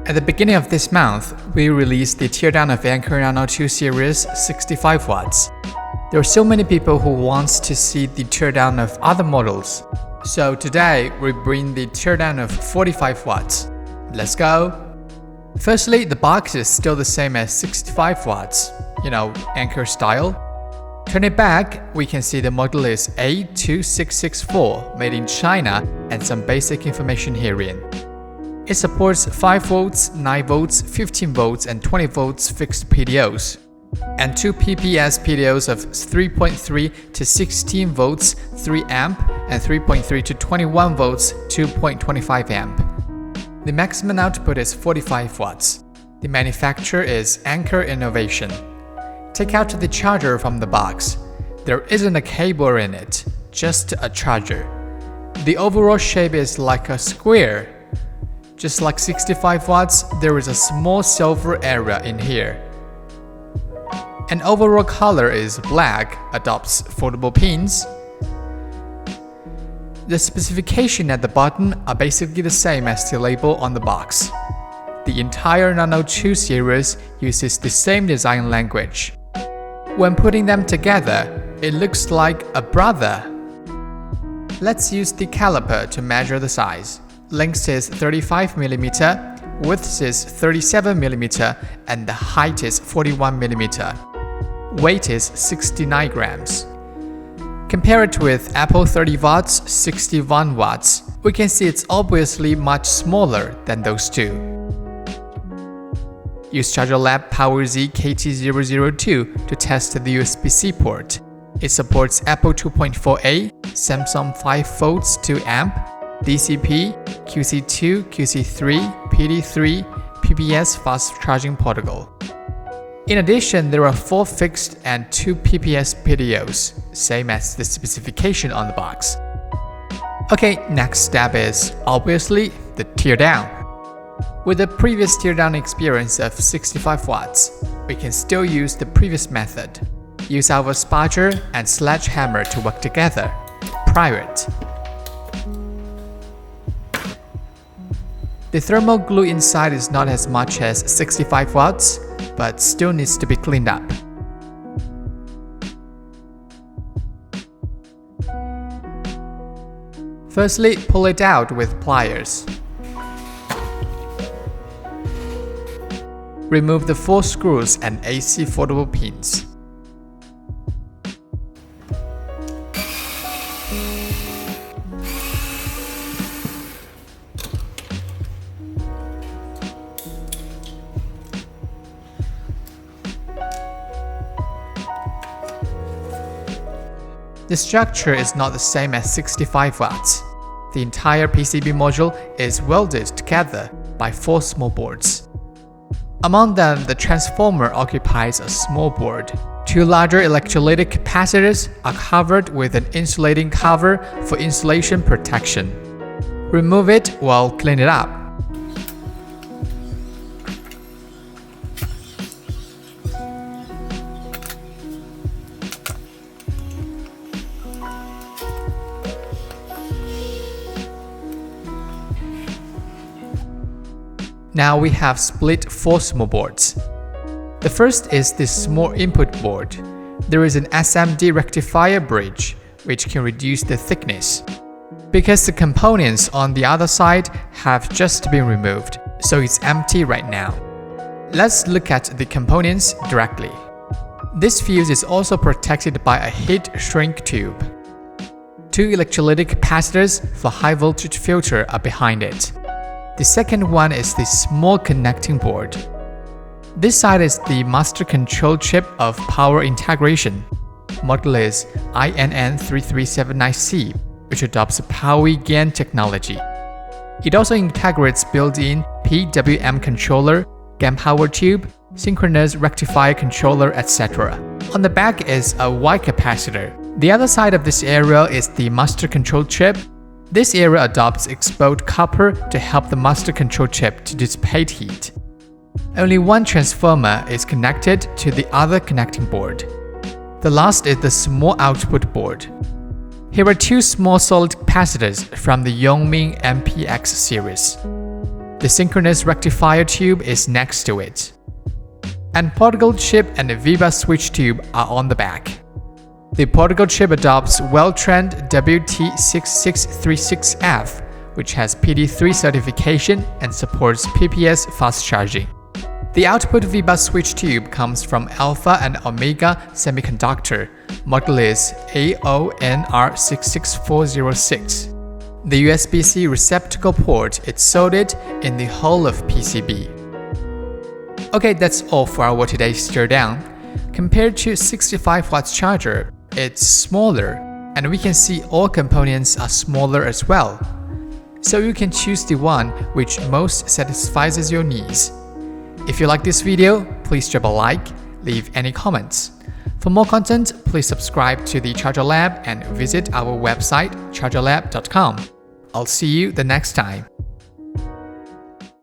At the beginning of this month, we released the teardown of Anker Nano II series 65 watts. There are so many people who wants to see the teardown of other models. So today, we bring the teardown of 45 watts. Let's go! Firstly, the box is still the same as 65 watts, Anker style. Turn it back, we can see the model is A2664, made in China, and some basic information herein. It supports 5 volts, 9 volts, 15 volts, and 20 volts fixed PDOs, and 2 PPS PDOs of 3.3 to 16 volts, 3 amp, and 3.3 to 21 volts, 2.25 amp. The maximum output is 45 watts. The manufacturer is Anker Innovation. Take out the charger from the box. There isn't a cable in it, just a charger. The overall shape is like a square. Just like 65 watts, there is a small silver area in here. An overall color is black, adopts foldable pins. The specification at the bottom are basically the same as the label on the box. The entire Nano II series uses the same design language. When putting them together, it looks like a brother. Let's use the caliper to measure the size. Length is 35mm, width is 37mm, and the height is 41mm. Weight is 69 grams. Compare it with Apple 30 watts, 61 watts. We can see it's obviously much smaller than those two. Use Charger Lab PowerZ KT002 to test the USB-C port. It supports Apple 2.4a, Samsung 5 volts 2 amp, DCP, QC2, QC3, PD3, PPS fast charging protocol. In addition, there are 4 fixed and 2 PPS PDOs, same as the specification on the box. Okay, next step is, obviously, the teardown. With the previous teardown experience of 65 watts, we can still use the previous method. Use our spudger and sledgehammer to work together. Pry it. The thermal glue inside is not as much as 65 watts, but still needs to be cleaned up. Firstly, pull it out with pliers. Remove the 4 screws and AC foldable pins. The structure is not the same as 65 watts. The entire PCB module is welded together by 4 small boards. Among them, the transformer occupies a small board. 2 larger electrolytic capacitors are covered with an insulating cover for insulation protection. Remove it while clean it up. Now we have split 4 small boards. The first is the small input board. There is an SMD rectifier bridge, which can reduce the thickness. Because the components on the other side have just been removed, so it's empty right now. Let's look at the components directly. This fuse is also protected by a heat shrink tube. 2 electrolytic capacitors for high voltage filter are behind it. The second one is the small connecting board. This side is the master control chip of power integration. Model is INN3379C, which adopts PowerE GaN technology. It also integrates built-in PWM controller, GaN power tube, synchronous rectifier controller, etc. On the back is a Y capacitor. The other side of this area is the master control chip. This area adopts exposed copper to help the master control chip to dissipate heat. Only one transformer is connected to the other connecting board. The last is the small output board. Here are 2 small solid capacitors from the Yongming MPX series. The synchronous rectifier tube is next to it. And particle chip and the VBus switch tube are on the back. The particle chip adopts well-trained WT6636F, which has PD3 certification and supports PPS fast charging. The output VBus switch tube comes from Alpha and Omega Semiconductor, model is AONR66406. The USB-C receptacle port is soldered in the hull of PCB. Okay, that's all for our today's teardown. Compared to 65 watts charger, it's smaller, and we can see all components are smaller as well. So you can choose the one which most satisfies your needs. If you like this video, please drop a like, leave any comments. For more content, please subscribe to the Charger Lab and visit our website chargerlab.com. I'll see you the next time.